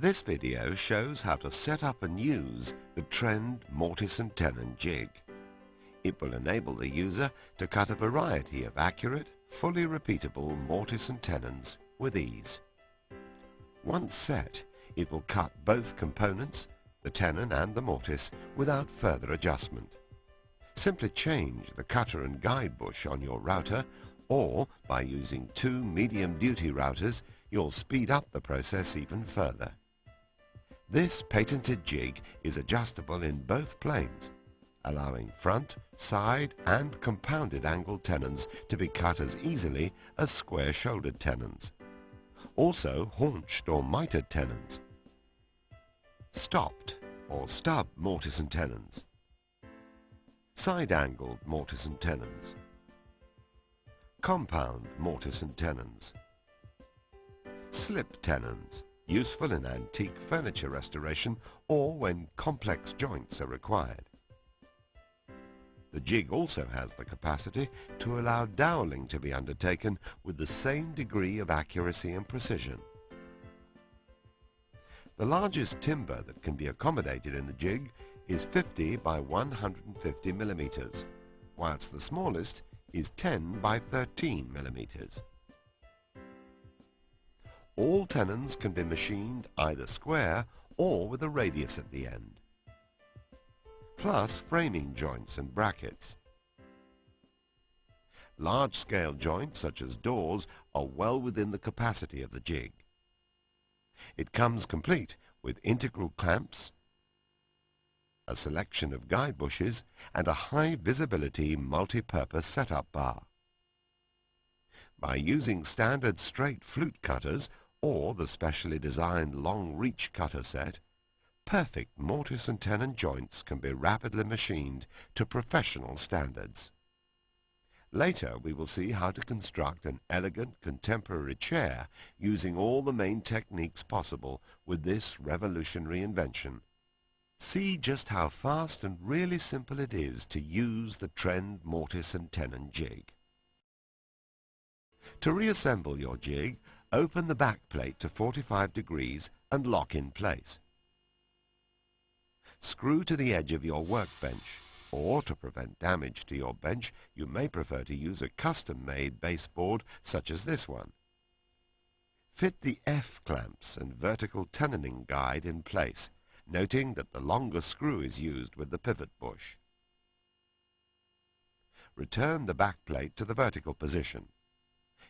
This video shows how to set up and use the Trend mortise and tenon jig. It will enable the user to cut a variety of accurate, fully repeatable mortise and tenons with ease. Once set, it will cut both components, the tenon and the mortise, without further adjustment. Simply change the cutter and guide bush on your router, or by using two medium-duty routers, you'll speed up the process even further. This patented jig is adjustable in both planes, allowing front, side and compounded angled tenons to be cut as easily as square-shouldered tenons. Also haunched or mitered tenons. Stopped or stub mortise and tenons. Side-angled mortise and tenons. Compound mortise and tenons. Slip tenons, useful in antique furniture restoration or when complex joints are required. The jig also has the capacity to allow doweling to be undertaken with the same degree of accuracy and precision. The largest timber that can be accommodated in the jig is 50 by 150 millimeters, whilst the smallest is 10 by 13 millimeters. All tenons can be machined either square or with a radius at the end, plus framing joints and brackets. Large-scale joints such as doors are well within the capacity of the jig. It comes complete with integral clamps, a selection of guide bushes and a high-visibility multi-purpose setup bar. By using standard straight flute cutters or the specially designed long-reach cutter set, perfect mortise and tenon joints can be rapidly machined to professional standards. Later we will see how to construct an elegant contemporary chair using all the main techniques possible with this revolutionary invention. See just how fast and really simple it is to use the Trend mortise and tenon jig. To reassemble your jig, open the back plate to 45 degrees and lock in place. Screw to the edge of your workbench, or to prevent damage to your bench, you may prefer to use a custom-made baseboard such as this one. Fit the F-clamps and vertical tenoning guide in place, noting that the longer screw is used with the pivot bush. Return the back plate to the vertical position.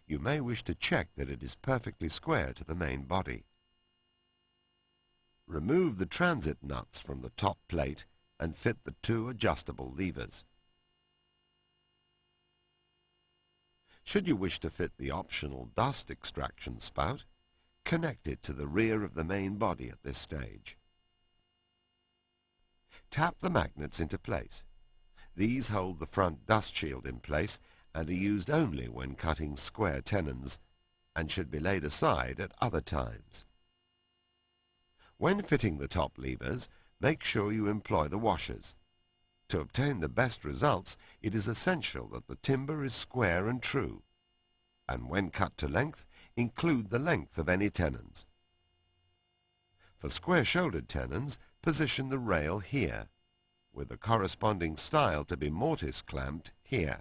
You may wish to check that it is perfectly square to the main body. Remove the transit nuts from the top plate and fit the two adjustable levers. Should you wish to fit the optional dust extraction spout, connect it to the rear of the main body at this stage. Tap the magnets into place. These hold the front dust shield in place and are used only when cutting square tenons and should be laid aside at other times. When fitting the top levers, make sure you employ the washers. To obtain the best results, it is essential that the timber is square and true, and when cut to length, include the length of any tenons. For square-shouldered tenons, position the rail here, with the corresponding stile to be mortise clamped here.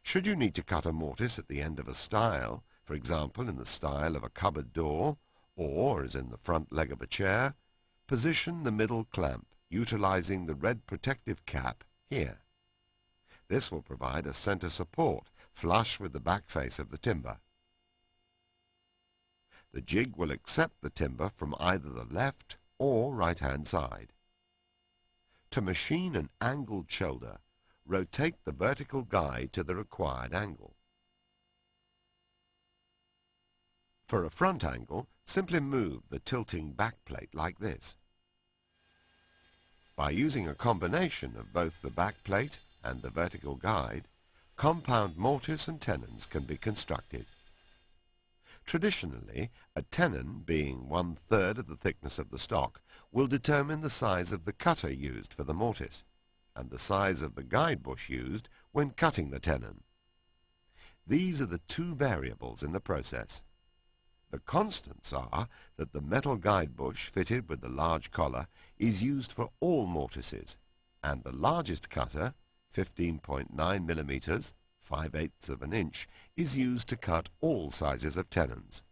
Should you need to cut a mortise at the end of a stile, for example in the style of a cupboard door, or as in the front leg of a chair, position the middle clamp, utilizing the red protective cap here. This will provide a center support flush with the back face of the timber. The jig will accept the timber from either the left or right-hand side. To machine an angled shoulder, rotate the vertical guide to the required angle. For a front angle, simply move the tilting back plate like this. By using a combination of both the back plate and the vertical guide, compound mortise and tenons can be constructed. Traditionally, a tenon, being 1/3 of the thickness of the stock, will determine the size of the cutter used for the mortise, and the size of the guide bush used when cutting the tenon. These are the two variables in the process. The constants are that the metal guide bush fitted with the large collar is used for all mortises, and the largest cutter, 15.9 millimeters, 5/8 of an inch, is used to cut all sizes of tenons.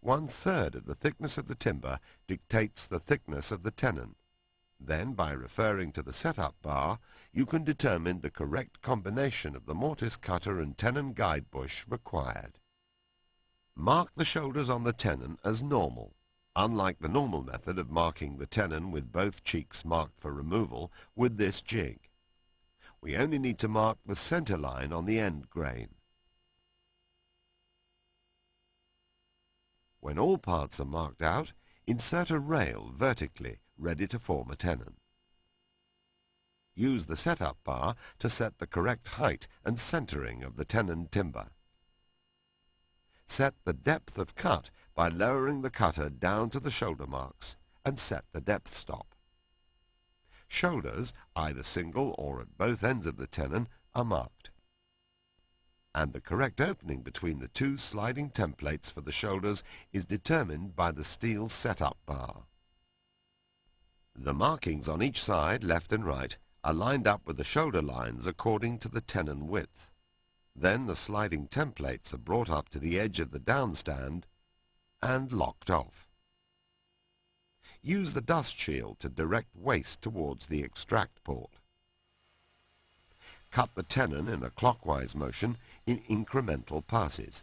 1/3 of the thickness of the timber dictates the thickness of the tenon. Then, by referring to the setup bar, you can determine the correct combination of the mortise cutter and tenon guide bush required. Mark the shoulders on the tenon as normal, unlike the normal method of marking the tenon with both cheeks marked for removal with this jig. We only need to mark the center line on the end grain. When all parts are marked out, insert a rail vertically, ready to form a tenon. Use the setup bar to set the correct height and centering of the tenon timber. Set the depth of cut by lowering the cutter down to the shoulder marks, and set the depth stop. Shoulders, either single or at both ends of the tenon, are marked, and the correct opening between the two sliding templates for the shoulders is determined by the steel setup bar. The markings on each side, left and right, are lined up with the shoulder lines according to the tenon width. Then the sliding templates are brought up to the edge of the downstand and locked off. Use the dust shield to direct waste towards the extract port. Cut the tenon in a clockwise motion in incremental passes.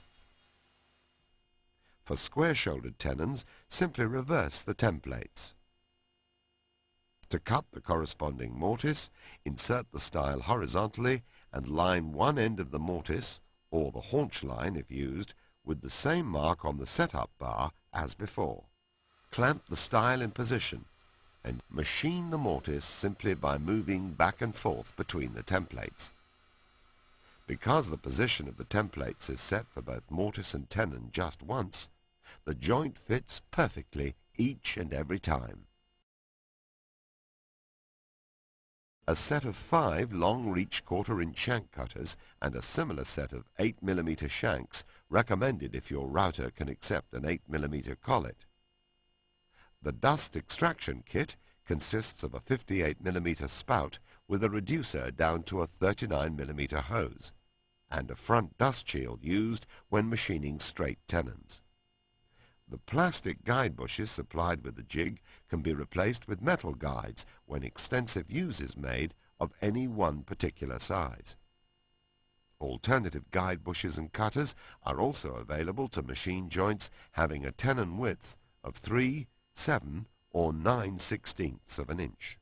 For square-shouldered tenons, simply reverse the templates. To cut the corresponding mortise, insert the style horizontally and line one end of the mortise, or the haunch line if used, with the same mark on the setup bar as before. Clamp the style in position and machine the mortise simply by moving back and forth between the templates. Because the position of the templates is set for both mortise and tenon just once, the joint fits perfectly each and every time. A set of 5 long-reach 1/4-inch shank cutters and a similar set of 8 mm shanks recommended if your router can accept an 8 mm collet. The dust extraction kit consists of a 58 mm spout with a reducer down to a 39 mm hose, and a front dust shield used when machining straight tenons. The plastic guide bushes supplied with the jig can be replaced with metal guides when extensive use is made of any one particular size. Alternative guide bushes and cutters are also available to machine joints having a tenon width of 3, 7, or 9/16 of an inch.